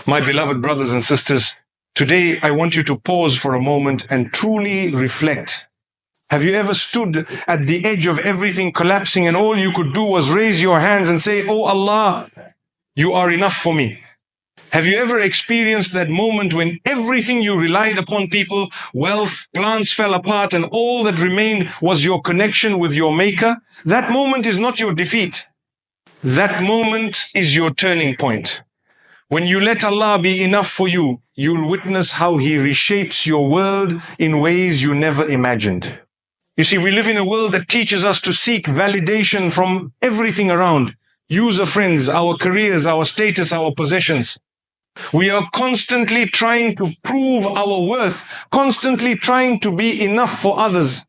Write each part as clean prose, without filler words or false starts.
My beloved brothers and sisters, today I want you to pause for a moment and truly reflect. Have you ever stood at the edge of everything collapsing and all you could do was raise your hands and say, "Oh Allah, you are enough for me"? Have you ever experienced that moment when everything you relied upon, people, wealth, plans fell apart and all that remained was your connection with your Maker? That moment is not your defeat. That moment is your turning point. When you let Allah be enough for you, you'll witness how He reshapes your world in ways you never imagined. You see, we live in a world that teaches us to seek validation from everything around. User friends, our careers, our status, our possessions. We are constantly trying to prove our worth, constantly trying to be enough for others.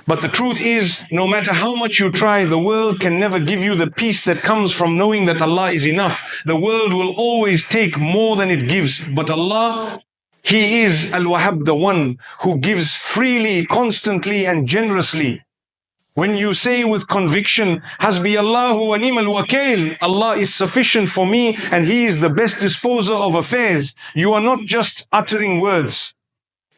But the truth is, no matter how much you try, the world can never give you the peace that comes from knowing that Allah is enough. The world will always take more than it gives. But Allah, He is Al-Wahhab, the one who gives freely, constantly and generously. When you say with conviction, Hasbi Allahu wa ni'mal wakil, Allah is sufficient for me and He is the best disposer of affairs, you are not just uttering words.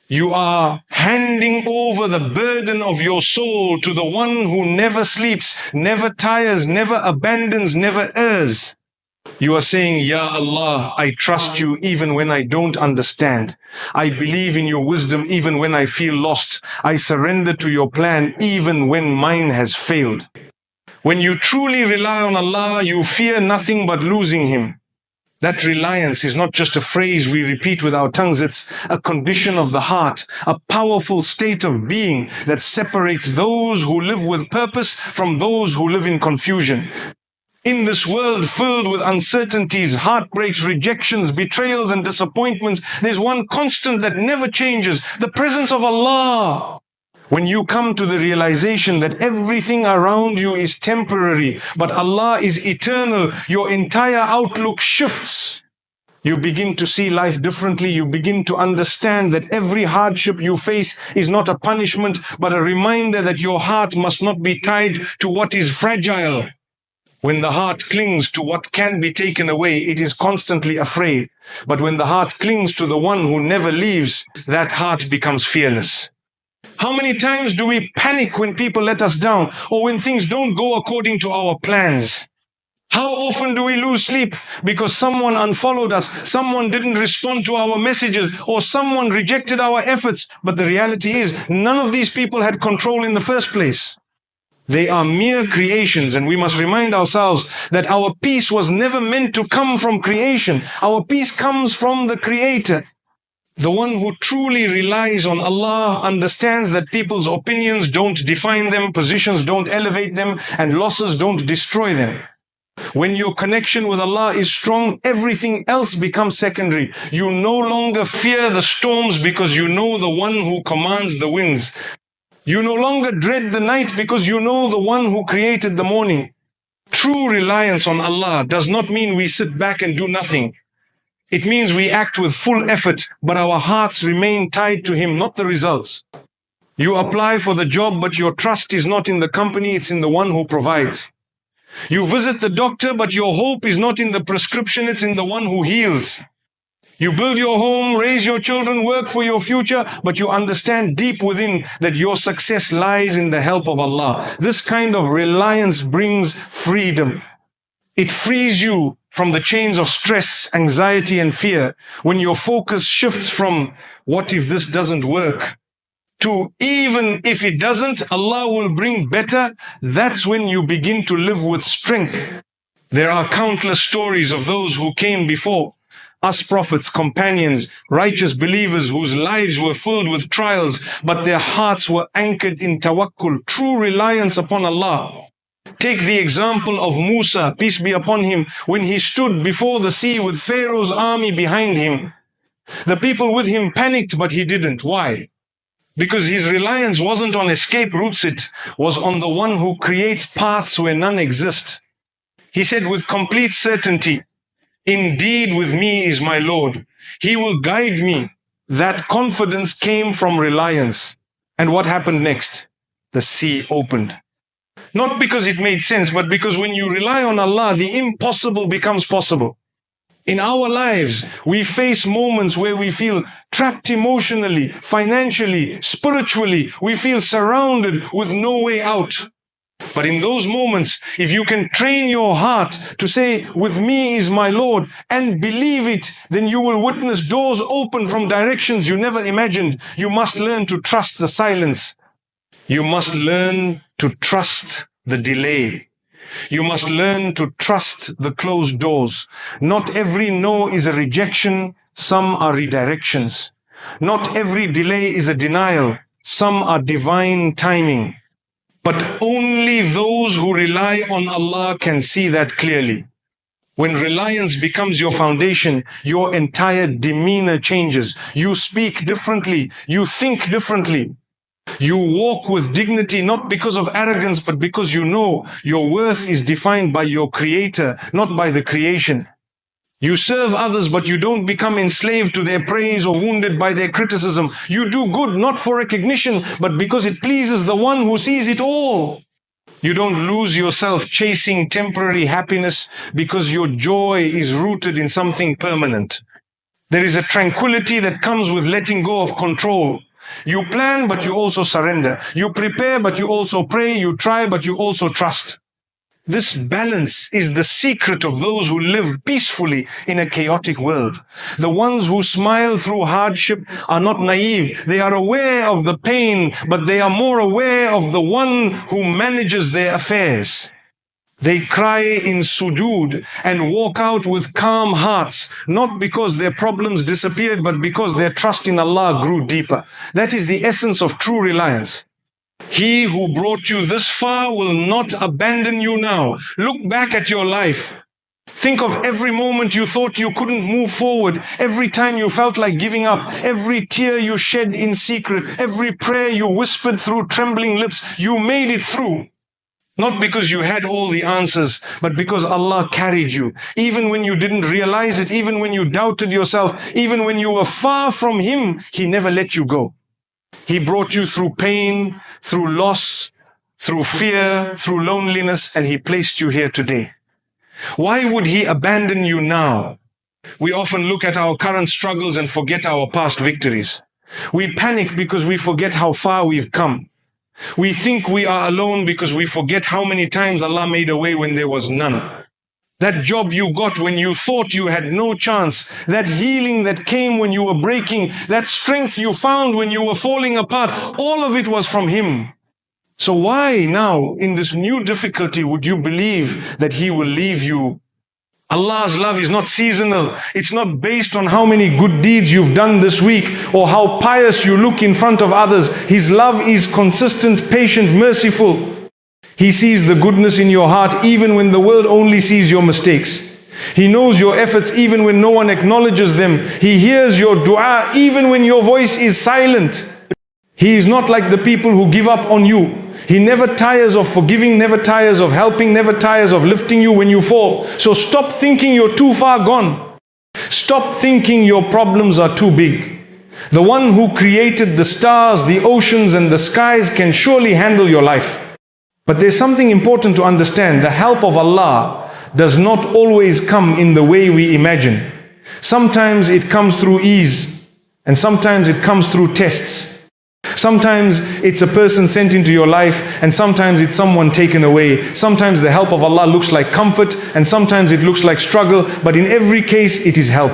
You are handing over the burden of your soul to the one who never sleeps, never tires, never abandons, never errs. You are saying, Ya Allah, I trust you even when I don't understand. I believe in your wisdom even when I feel lost. I surrender to your plan even when mine has failed. When you truly rely on Allah, you fear nothing but losing Him. That reliance is not just a phrase we repeat with our tongues, it's a condition of the heart, a powerful state of being that separates those who live with purpose from those who live in confusion. In this world filled with uncertainties, heartbreaks, rejections, betrayals and disappointments, there's one constant that never changes, the presence of Allah. When you come to the realization that everything around you is temporary, but Allah is eternal, your entire outlook shifts. You begin to see life differently. You begin to understand that every hardship you face is not a punishment, but a reminder that your heart must not be tied to what is fragile. When the heart clings to what can be taken away, it is constantly afraid. But when the heart clings to the one who never leaves, that heart becomes fearless. How many times do we panic when people let us down or when things don't go according to our plans? How often do we lose sleep because someone unfollowed us, someone didn't respond to our messages, or someone rejected our efforts? But the reality is, none of these people had control in the first place. They are mere creations, and we must remind ourselves that our peace was never meant to come from creation. Our peace comes from the Creator. The one who truly relies on Allah understands that people's opinions don't define them, positions don't elevate them, and losses don't destroy them. When your connection with Allah is strong, everything else becomes secondary. You no longer fear the storms because you know the one who commands the winds. You no longer dread the night because you know the one who created the morning. True reliance on Allah does not mean we sit back and do nothing. It means we act with full effort, but our hearts remain tied to Him, not the results. You apply for the job, but your trust is not in the company, it's in the one who provides. You visit the doctor, but your hope is not in the prescription, it's in the one who heals. You build your home, raise your children, work for your future, but you understand deep within that your success lies in the help of Allah. This kind of reliance brings freedom. It frees you from the chains of stress, anxiety, and fear. When your focus shifts from what if this doesn't work to even if it doesn't, Allah will bring better, that's when you begin to live with strength. There are countless stories of those who came before us, prophets, companions, righteous believers whose lives were filled with trials, but their hearts were anchored in tawakkul, true reliance upon Allah. Take the example of Musa, peace be upon him, when he stood before the sea with Pharaoh's army behind him. The people with him panicked, but he didn't. Why? Because his reliance wasn't on escape routes, it was on the one who creates paths where none exist. He said with complete certainty, "Indeed with me is my Lord. He will guide me." That confidence came from reliance. And what happened next? The sea opened. Not because it made sense, but because when you rely on Allah, the impossible becomes possible. In our lives, we face moments where we feel trapped emotionally, financially, spiritually. We feel surrounded with no way out. But in those moments, if you can train your heart to say, with me is my Lord, and believe it, then you will witness doors open from directions you never imagined. You must learn to trust the silence. You must learn to trust the delay. You must learn to trust the closed doors. Not every no is a rejection. Some are redirections. Not every delay is a denial. Some are divine timing. But only those who rely on Allah can see that clearly. When reliance becomes your foundation, your entire demeanor changes. You speak differently. You think differently. You walk with dignity, not because of arrogance, but because you know your worth is defined by your Creator, not by the creation. You serve others, but you don't become enslaved to their praise or wounded by their criticism. You do good, not for recognition, but because it pleases the one who sees it all. You don't lose yourself chasing temporary happiness because your joy is rooted in something permanent. There is a tranquility that comes with letting go of control. You plan, but you also surrender. You prepare, but you also pray. You try, but you also trust. This balance is the secret of those who live peacefully in a chaotic world. The ones who smile through hardship are not naive. They are aware of the pain, but they are more aware of the one who manages their affairs. They cry in sujood and walk out with calm hearts, not because their problems disappeared, but because their trust in Allah grew deeper. That is the essence of true reliance. He who brought you this far will not abandon you now. Look back at your life. Think of every moment you thought you couldn't move forward, every time you felt like giving up, every tear you shed in secret, every prayer you whispered through trembling lips. You made it through. Not because you had all the answers, but because Allah carried you. Even when you didn't realize it, even when you doubted yourself, even when you were far from Him, He never let you go. He brought you through pain, through loss, through fear, through loneliness, and He placed you here today. Why would He abandon you now? We often look at our current struggles and forget our past victories. We panic because we forget how far we've come. We think we are alone because we forget how many times Allah made a way when there was none. That job you got when you thought you had no chance, that healing that came when you were breaking, that strength you found when you were falling apart, all of it was from Him. So why now, in this new difficulty, would you believe that He will leave you? Allah's love is not seasonal. It's not based on how many good deeds you've done this week or how pious you look in front of others. His love is consistent, patient, merciful. He sees the goodness in your heart even when the world only sees your mistakes. He knows your efforts even when no one acknowledges them. He hears your dua even when your voice is silent. He is not like the people who give up on you. He never tires of forgiving, never tires of helping, never tires of lifting you when you fall. So stop thinking you're too far gone. Stop thinking your problems are too big. The one who created the stars, the oceans and the skies can surely handle your life. But there's something important to understand. The help of Allah does not always come in the way we imagine. Sometimes it comes through ease, and sometimes it comes through tests. Sometimes it's a person sent into your life, and sometimes it's someone taken away. Sometimes the help of Allah looks like comfort, and sometimes it looks like struggle, but in every case it is help.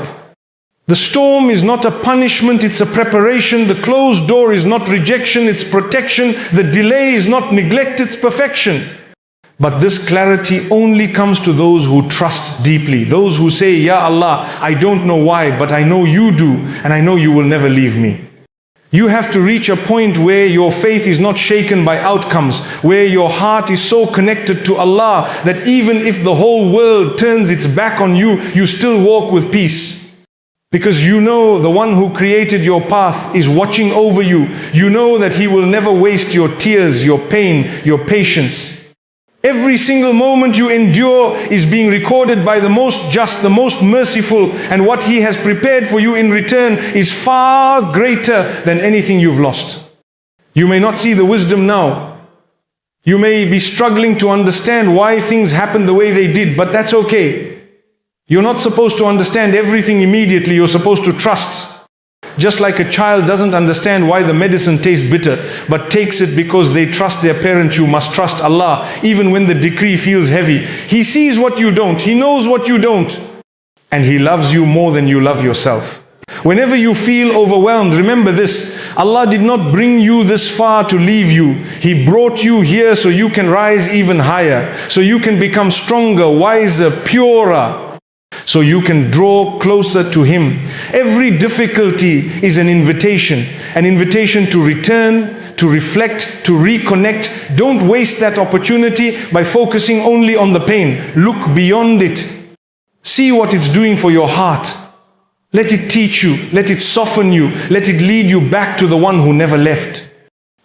The storm is not a punishment, it's a preparation. The closed door is not rejection, it's protection. The delay is not neglect, it's perfection. But this clarity only comes to those who trust deeply. Those who say, Ya Allah, I don't know why, but I know You do, and I know You will never leave me. You have to reach a point where your faith is not shaken by outcomes, where your heart is so connected to Allah that even if the whole world turns its back on you, you still walk with peace. Because you know the one who created your path is watching over you. You know that He will never waste your tears, your pain, your patience. Every single moment you endure is being recorded by the most just, the most merciful, and what He has prepared for you in return is far greater than anything you've lost. You may not see the wisdom now. You may be struggling to understand why things happened the way they did, but that's okay. You're not supposed to understand everything immediately. You're supposed to trust. Just like a child doesn't understand why the medicine tastes bitter, but takes it because they trust their parent, you must trust Allah, even when the decree feels heavy. He sees what you don't. He knows what you don't. And He loves you more than you love yourself. Whenever you feel overwhelmed, remember this: Allah did not bring you this far to leave you. He brought you here so you can rise even higher, so you can become stronger, wiser, purer, so you can draw closer to Him. Every difficulty is an invitation to return, to reflect, to reconnect. Don't waste that opportunity by focusing only on the pain. Look beyond it. See what it's doing for your heart. Let it teach you, let it soften you, let it lead you back to the one who never left.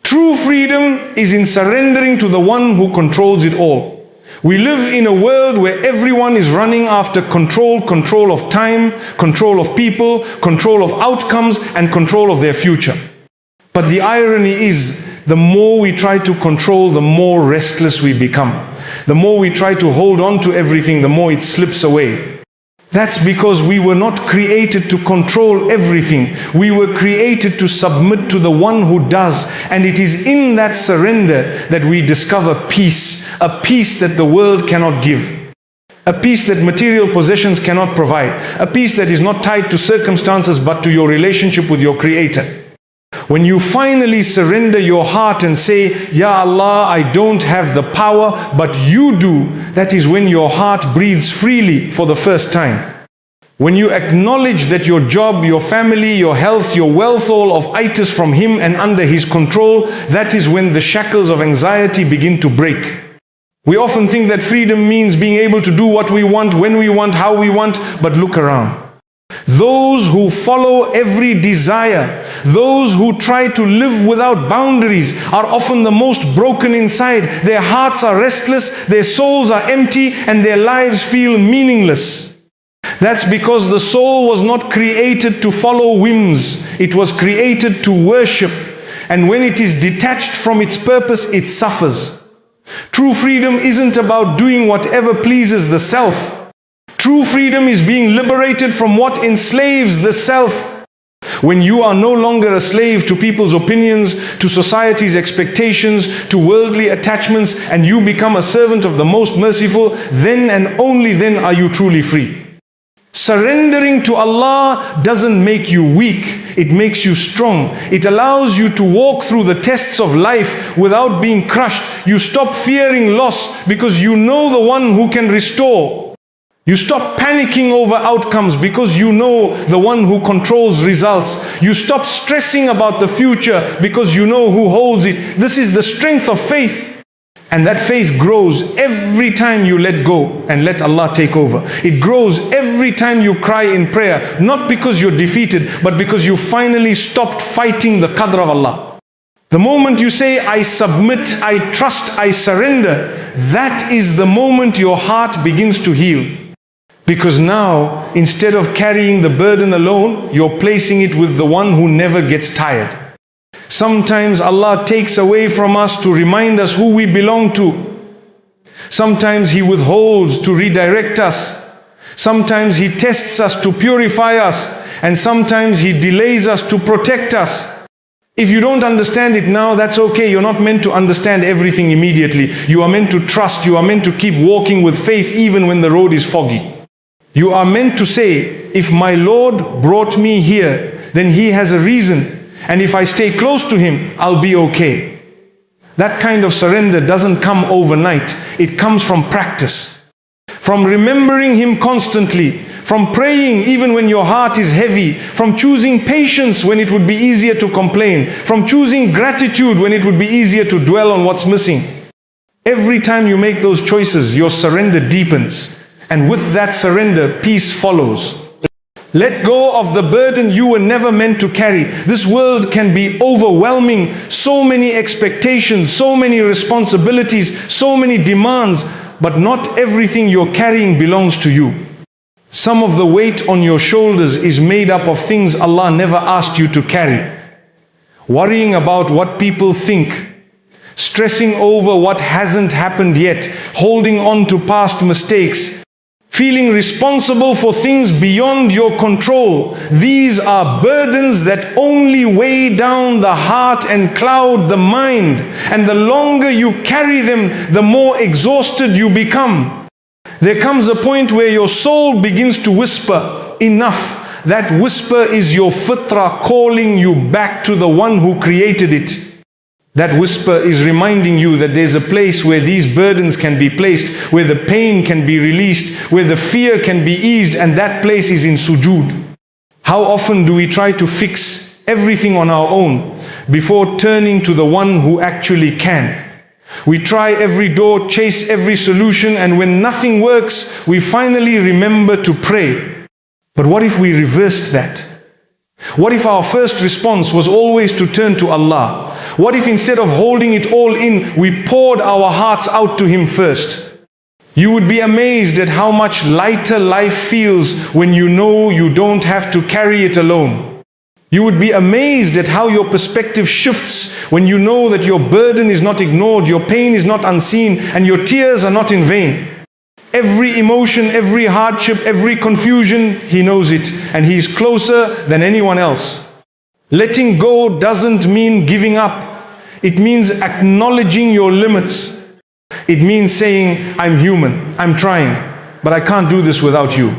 True freedom is in surrendering to the one who controls it all. We live in a world where everyone is running after control of time, control of people, control of outcomes, and control of their future. But the irony is, the more we try to control, the more restless we become. The more we try to hold on to everything, the more it slips away. That's because we were not created to control everything. We were created to submit to the one who does. And it is in that surrender that we discover peace. A peace that the world cannot give. A peace that material possessions cannot provide. A peace that is not tied to circumstances but to your relationship with your Creator. When you finally surrender your heart and say, Ya Allah, I don't have the power, but you do, that is when your heart breathes freely for the first time. When you acknowledge that your job, your family, your health, your wealth, all of it is from Him and under His control, that is when the shackles of anxiety begin to break. We often think that freedom means being able to do what we want, when we want, how we want, but look around. Those who follow every desire, those who try to live without boundaries, are often the most broken inside. Their hearts are restless, their souls are empty, and their lives feel meaningless. That's because the soul was not created to follow whims. It was created to worship. And when it is detached from its purpose, it suffers. True freedom isn't about doing whatever pleases the self. True freedom is being liberated from what enslaves the self. When you are no longer a slave to people's opinions, to society's expectations, to worldly attachments, and you become a servant of the Most Merciful, then and only then are you truly free. Surrendering to Allah doesn't make you weak, it makes you strong. It allows you to walk through the tests of life without being crushed. You stop fearing loss because you know the one who can restore. You stop panicking over outcomes because you know the one who controls results. You stop stressing about the future because you know who holds it. This is the strength of faith. And that faith grows every time you let go and let Allah take over. It grows every time you cry in prayer, not because you're defeated, but because you finally stopped fighting the qadr of Allah. The moment you say, I submit, I trust, I surrender, that is the moment your heart begins to heal. Because now, instead of carrying the burden alone, you're placing it with the one who never gets tired. Sometimes Allah takes away from us to remind us who we belong to. Sometimes He withholds to redirect us. Sometimes He tests us to purify us. And sometimes He delays us to protect us. If you don't understand it now, that's okay. You're not meant to understand everything immediately. You are meant to trust. You are meant to keep walking with faith even when the road is foggy. You are meant to say, if my Lord brought me here, then He has a reason. And if I stay close to Him, I'll be okay. That kind of surrender doesn't come overnight. It comes from practice. From remembering Him constantly. From praying even when your heart is heavy. From choosing patience when it would be easier to complain. From choosing gratitude when it would be easier to dwell on what's missing. Every time you make those choices, your surrender deepens. And with that surrender, peace follows. Let go of the burden you were never meant to carry. This world can be overwhelming. So many expectations, so many responsibilities, so many demands. But not everything you're carrying belongs to you. Some of the weight on your shoulders is made up of things Allah never asked you to carry. Worrying about what people think. Stressing over what hasn't happened yet. Holding on to past mistakes. feeling responsible for things beyond your control. These are burdens that only weigh down the heart and cloud the mind. And the longer you carry them, the more exhausted you become. There comes a point where your soul begins to whisper, enough. That whisper is your fitra calling you back to the one who created it. That whisper is reminding you that there's a place where these burdens can be placed, where the pain can be released, where the fear can be eased, and that place is in sujood. How often do we try to fix everything on our own before turning to the one who actually can? We try every door, chase every solution, and when nothing works, we finally remember to pray. But what if we reversed that? What if our first response was always to turn to Allah? What if instead of holding it all in, we poured our hearts out to Him first? You would be amazed at how much lighter life feels when you know you don't have to carry it alone. You would be amazed at how your perspective shifts when you know that your burden is not ignored, your pain is not unseen, and your tears are not in vain. Every emotion, every hardship, every confusion, He knows it, and He is closer than anyone else. Letting go doesn't mean giving up. It means acknowledging your limits. It means saying, I'm human, I'm trying, but I can't do this without you.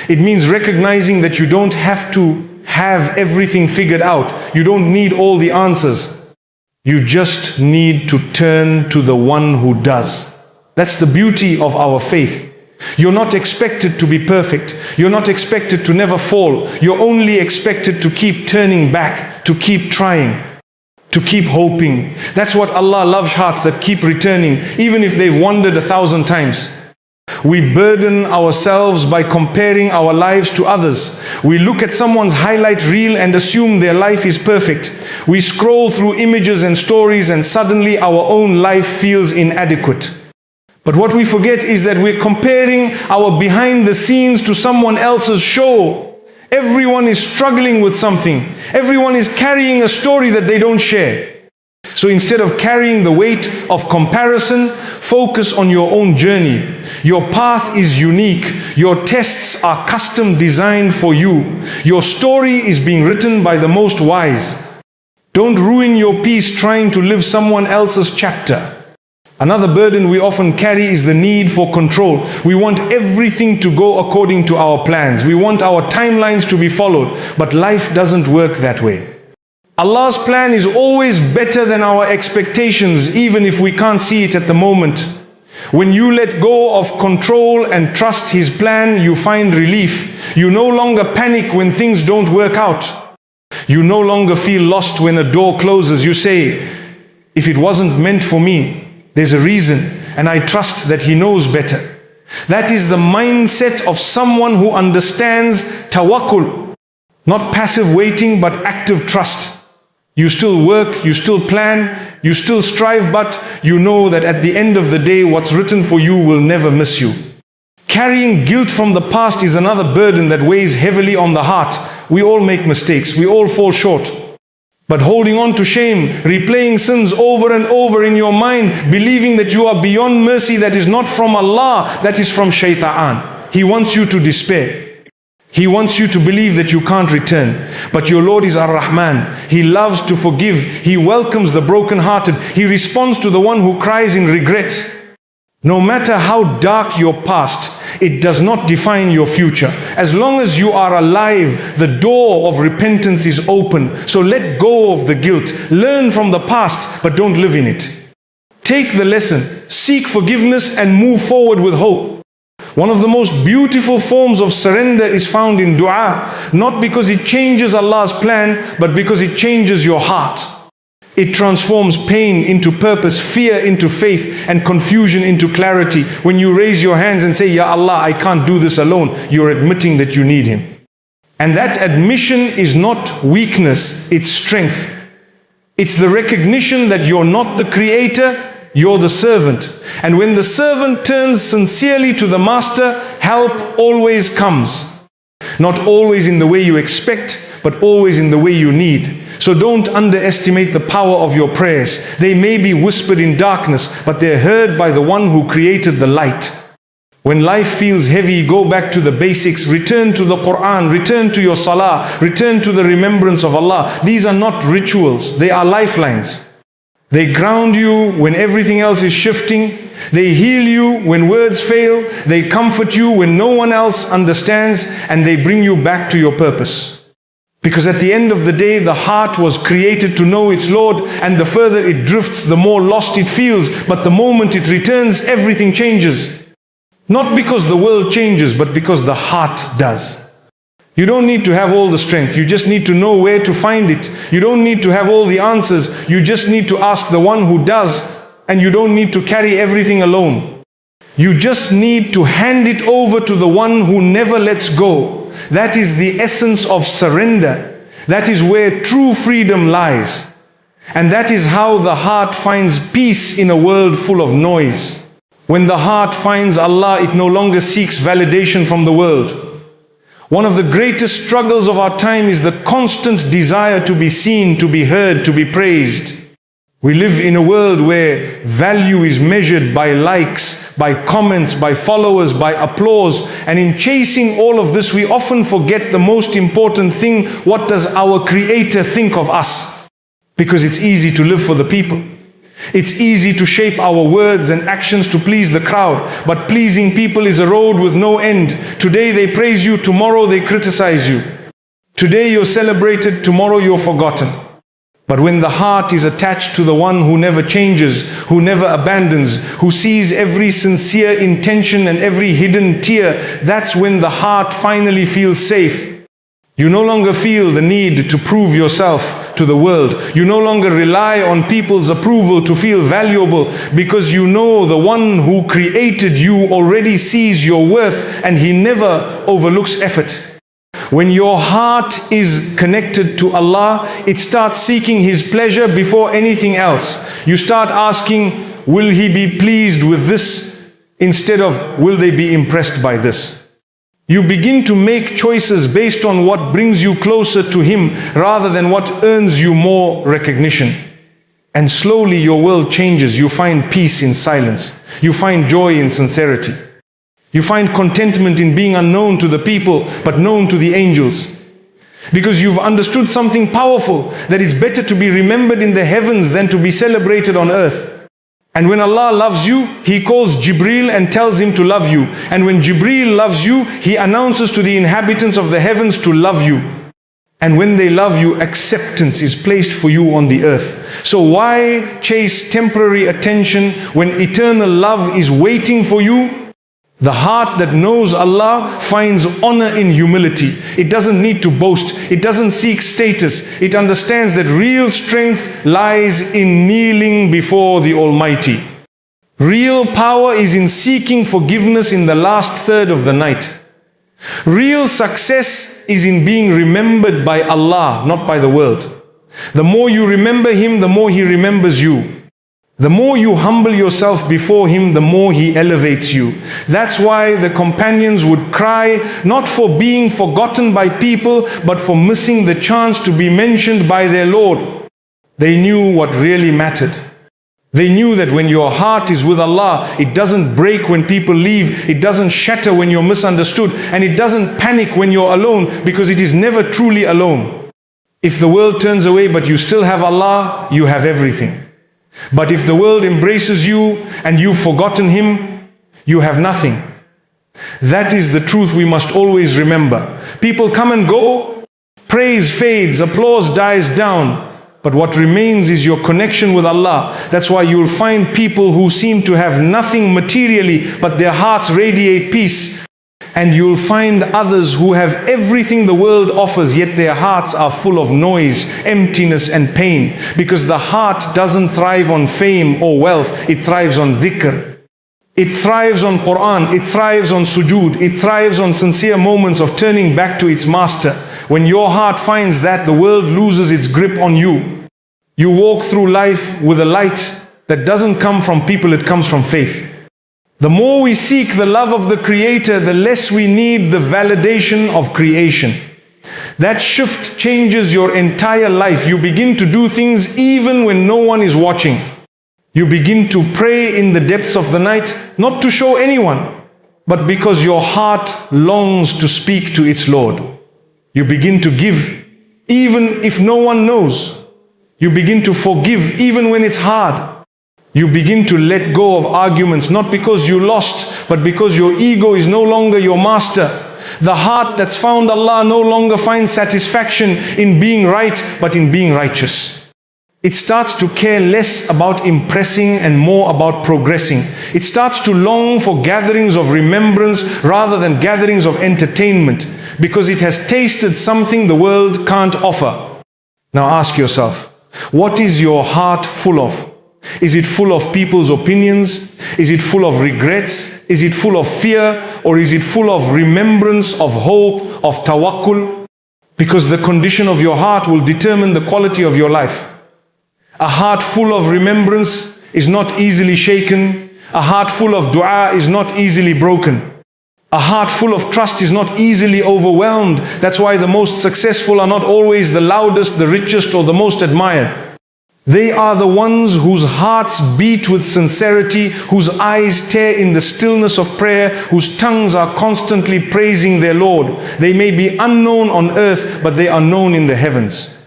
It means recognizing that you don't have to have everything figured out. You don't need all the answers. You just need to turn to the one who does. That's the beauty of our faith. You're not expected to be perfect. You're not expected to never fall. You're only expected to keep turning back, to keep trying, to keep hoping. That's what Allah loves, hearts that keep returning, even if they've wandered 1,000 times. We burden ourselves by comparing our lives to others. We look at someone's highlight reel and assume their life is perfect. We scroll through images and stories, and suddenly our own life feels inadequate. But what we forget is that we're comparing our behind the scenes to someone else's show. Everyone is struggling with something. Everyone is carrying a story that they don't share. So instead of carrying the weight of comparison, focus on your own journey. Your path is unique. Your tests are custom designed for you. Your story is being written by the most wise. Don't ruin your peace trying to live someone else's chapter. Another burden we often carry is the need for control. We want everything to go according to our plans. We want our timelines to be followed. But life doesn't work that way. Allah's plan is always better than our expectations, even if we can't see it at the moment. When you let go of control and trust His plan, you find relief. You no longer panic when things don't work out. You no longer feel lost when a door closes. You say, if it wasn't meant for me, there's a reason, and I trust that He knows better. That is the mindset of someone who understands tawakkul. Not passive waiting, but active trust. You still work, you still plan, you still strive, but you know that at the end of the day, what's written for you will never miss you. Carrying guilt from the past is another burden that weighs heavily on the heart. We all make mistakes, we all fall short. But holding on to shame, replaying sins over and over in your mind, believing that you are beyond mercy that is not from Allah, that is from shaitan. He wants you to despair. He wants you to believe that you can't return. But your Lord is Ar-Rahman. He loves to forgive. He welcomes the brokenhearted. He responds to the one who cries in regret. No matter how dark your past, it does not define your future. As long as you are alive, the door of repentance is open. So let go of the guilt. Learn from the past, but don't live in it. Take the lesson, seek forgiveness, and move forward with hope. One of the most beautiful forms of surrender is found in dua, not because it changes Allah's plan, but because it changes your heart. It transforms pain into purpose, fear into faith, and confusion into clarity. When you raise your hands and say, Ya Allah, I can't do this alone, you're admitting that you need Him. And that admission is not weakness, it's strength. It's the recognition that you're not the creator, you're the servant. And when the servant turns sincerely to the master, help always comes. Not always in the way you expect, but always in the way you need. So don't underestimate the power of your prayers. They may be whispered in darkness, but they're heard by the one who created the light. When life feels heavy, go back to the basics, return to the Quran, return to your salah, return to the remembrance of Allah. These are not rituals, they are lifelines. They ground you when everything else is shifting. They heal you when words fail. They comfort you when no one else understands, and they bring you back to your purpose. Because at the end of the day, the heart was created to know its Lord, and the further it drifts, the more lost it feels. But the moment it returns, everything changes. Not because the world changes, but because the heart does. You don't need to have all the strength. You just need to know where to find it. You don't need to have all the answers. You just need to ask the one who does, and you don't need to carry everything alone. You just need to hand it over to the one who never lets go. That is the essence of surrender. That is where true freedom lies. And that is how the heart finds peace in a world full of noise. When the heart finds Allah, it no longer seeks validation from the world. One of the greatest struggles of our time is the constant desire to be seen, to be heard, to be praised. We live in a world where value is measured by likes, by comments, by followers, by applause. And in chasing all of this, we often forget the most important thing. What does our Creator think of us? Because it's easy to live for the people. It's easy to shape our words and actions to please the crowd. But pleasing people is a road with no end. Today they praise you, tomorrow they criticize you. Today you're celebrated, tomorrow you're forgotten. But when the heart is attached to the one who never changes, who never abandons, who sees every sincere intention and every hidden tear, that's when the heart finally feels safe. You no longer feel the need to prove yourself to the world. You no longer rely on people's approval to feel valuable, because you know the one who created you already sees your worth, and he never overlooks effort. When your heart is connected to Allah, it starts seeking His pleasure before anything else. You start asking, will He be pleased with this, instead of, will they be impressed by this? You begin to make choices based on what brings you closer to Him, rather than what earns you more recognition. And slowly your world changes. You find peace in silence. You find joy in sincerity. You find contentment in being unknown to the people, but known to the angels. Because you've understood something powerful, that it's better to be remembered in the heavens than to be celebrated on earth. And when Allah loves you, He calls Jibreel and tells him to love you. And when Jibreel loves you, He announces to the inhabitants of the heavens to love you. And when they love you, acceptance is placed for you on the earth. So why chase temporary attention when eternal love is waiting for you? The heart that knows Allah finds honor in humility. It doesn't need to boast. It doesn't seek status. It understands that real strength lies in kneeling before the Almighty. Real power is in seeking forgiveness in the last third of the night. Real success is in being remembered by Allah, not by the world. The more you remember Him, the more He remembers you. The more you humble yourself before Him, the more He elevates you. That's why the companions would cry, not for being forgotten by people, but for missing the chance to be mentioned by their Lord. They knew what really mattered. They knew that when your heart is with Allah, it doesn't break when people leave, it doesn't shatter when you're misunderstood, and it doesn't panic when you're alone, because it is never truly alone. If the world turns away but you still have Allah, you have everything. But if the world embraces you and you've forgotten Him, you have nothing. That is the truth we must always remember. People come and go, praise fades, applause dies down, but what remains is your connection with Allah. That's why you'll find people who seem to have nothing materially, but their hearts radiate peace. And you'll find others who have everything the world offers, yet their hearts are full of noise, emptiness and pain. Because the heart doesn't thrive on fame or wealth, it thrives on dhikr. It thrives on Quran, it thrives on sujood, it thrives on sincere moments of turning back to its master. When your heart finds that, the world loses its grip on you. You walk through life with a light that doesn't come from people, it comes from faith. The more we seek the love of the Creator, the less we need the validation of creation. That shift changes your entire life. You begin to do things even when no one is watching. You begin to pray in the depths of the night, not to show anyone, but because your heart longs to speak to its Lord. You begin to give even if no one knows. You begin to forgive even when it's hard. You begin to let go of arguments, not because you lost, but because your ego is no longer your master. The heart that's found Allah no longer finds satisfaction in being right, but in being righteous. It starts to care less about impressing and more about progressing. It starts to long for gatherings of remembrance rather than gatherings of entertainment, because it has tasted something the world can't offer. Now ask yourself, what is your heart full of? Is it full of people's opinions? Is it full of regrets? Is it full of fear? Or is it full of remembrance, of hope, of tawakkul? Because the condition of your heart will determine the quality of your life. A heart full of remembrance is not easily shaken. A heart full of dua is not easily broken. A heart full of trust is not easily overwhelmed. That's why the most successful are not always the loudest, the richest, or the most admired. They are the ones whose hearts beat with sincerity, whose eyes tear in the stillness of prayer, whose tongues are constantly praising their Lord. They may be unknown on earth, but they are known in the heavens.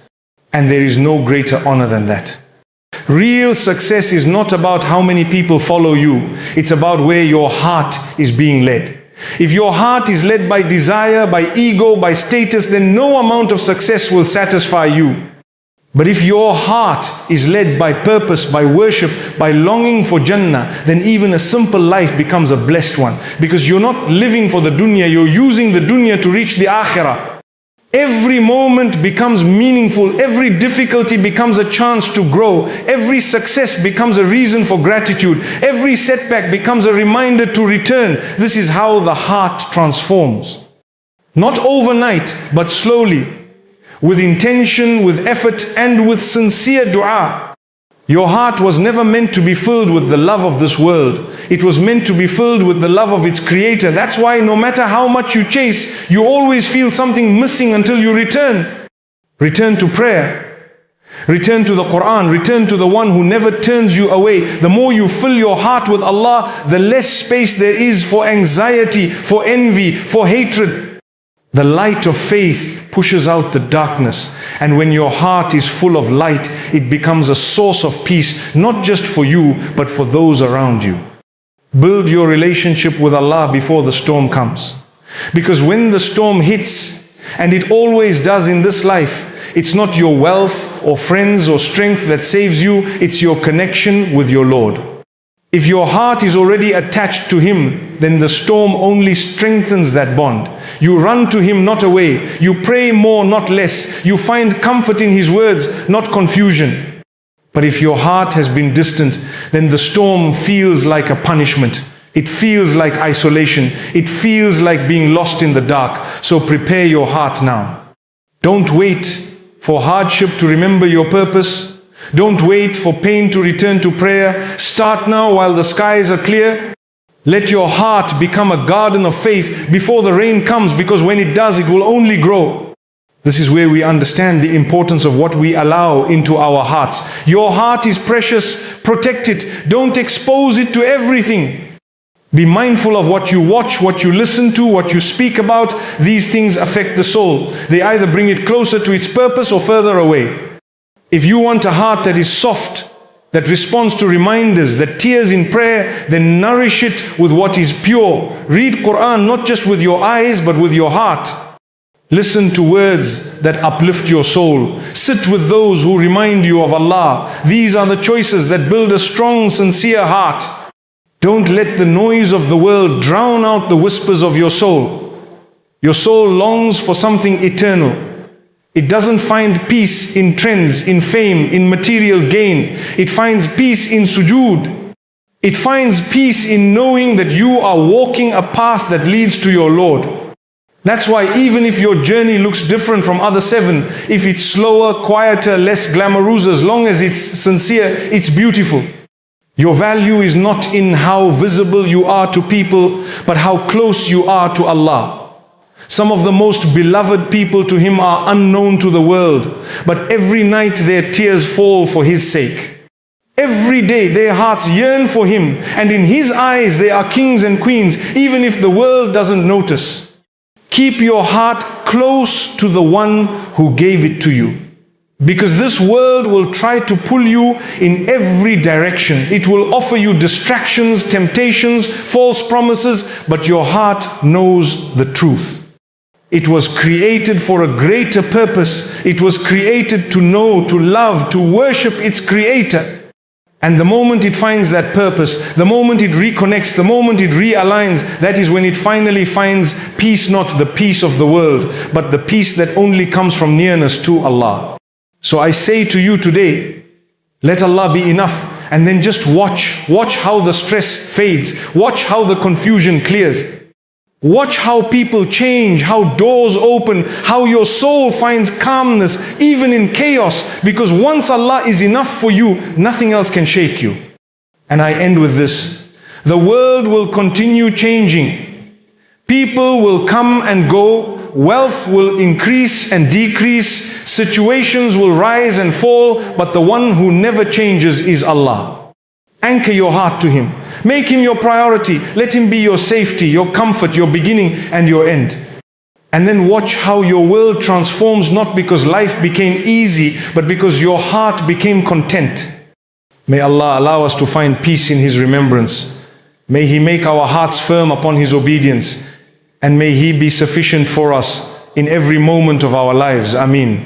And there is no greater honor than that. Real success is not about how many people follow you. It's about where your heart is being led. If your heart is led by desire, by ego, by status, then no amount of success will satisfy you. But if your heart is led by purpose, by worship, by longing for Jannah, then even a simple life becomes a blessed one. Because you're not living for the dunya, you're using the dunya to reach the akhirah. Every moment becomes meaningful, every difficulty becomes a chance to grow, every success becomes a reason for gratitude, every setback becomes a reminder to return. This is how the heart transforms. Not overnight, but slowly. With intention, with effort, and with sincere dua. Your heart was never meant to be filled with the love of this world. It was meant to be filled with the love of its Creator. That's why no matter how much you chase, you always feel something missing until you return. Return to prayer. Return to the Quran. Return to the one who never turns you away. The more you fill your heart with Allah, the less space there is for anxiety, for envy, for hatred. The light of faith pushes out the darkness, and when your heart is full of light, it becomes a source of peace, not just for you, but for those around you. Build your relationship with Allah before the storm comes. Because when the storm hits, and it always does in this life, it's not your wealth or friends or strength that saves you, it's your connection with your Lord. If your heart is already attached to Him, then the storm only strengthens that bond. You run to Him, not away. You pray more, not less. You find comfort in His words, not confusion. But if your heart has been distant, then the storm feels like a punishment. It feels like isolation. It feels like being lost in the dark. So prepare your heart now. Don't wait for hardship to remember your purpose. Don't wait for pain to return to prayer. Start now while the skies are clear. Let your heart become a garden of faith before the rain comes, because when it does, it will only grow. This is where we understand the importance of what we allow into our hearts. Your heart is precious. Protect it. Don't expose it to everything. Be mindful of what you watch, what you listen to, what you speak about. These things affect the soul. They either bring it closer to its purpose or further away. If you want a heart that is soft, that responds to reminders, that tears in prayer, then nourish it with what is pure. Read Quran not just with your eyes, but with your heart. Listen to words that uplift your soul. Sit with those who remind you of Allah. These are the choices that build a strong, sincere heart. Don't let the noise of the world drown out the whispers of your soul. Your soul longs for something eternal. It doesn't find peace in trends, in fame, in material gain. It finds peace in sujood. It finds peace in knowing that you are walking a path that leads to your Lord. That's why even if your journey looks different from other 7, if it's slower, quieter, less glamorous, as long as it's sincere, it's beautiful. Your value is not in how visible you are to people, but how close you are to Allah. Some of the most beloved people to Him are unknown to the world, but every night their tears fall for His sake. Every day their hearts yearn for Him, and in His eyes they are kings and queens, even if the world doesn't notice. Keep your heart close to the one who gave it to you, because this world will try to pull you in every direction. It will offer you distractions, temptations, false promises, but your heart knows the truth. It was created for a greater purpose. It was created to know, to love, to worship its Creator. And the moment it finds that purpose, the moment it reconnects, the moment it realigns, that is when it finally finds peace, not the peace of the world, but the peace that only comes from nearness to Allah. So I say to you today, let Allah be enough, and then just watch how the stress fades, watch how the confusion clears. Watch how people change, how doors open, how your soul finds calmness even in chaos, because once Allah is enough for you, nothing else can shake you. And I end with this. The world will continue changing. People will come and go. Wealth will increase and decrease. Situations will rise and fall. But the one who never changes is Allah. Anchor your heart to Him. Make Him your priority. Let Him be your safety, your comfort, your beginning and your end. And then watch how your world transforms, not because life became easy, but because your heart became content. May Allah allow us to find peace in His remembrance. May He make our hearts firm upon His obedience. And may He be sufficient for us in every moment of our lives. Ameen.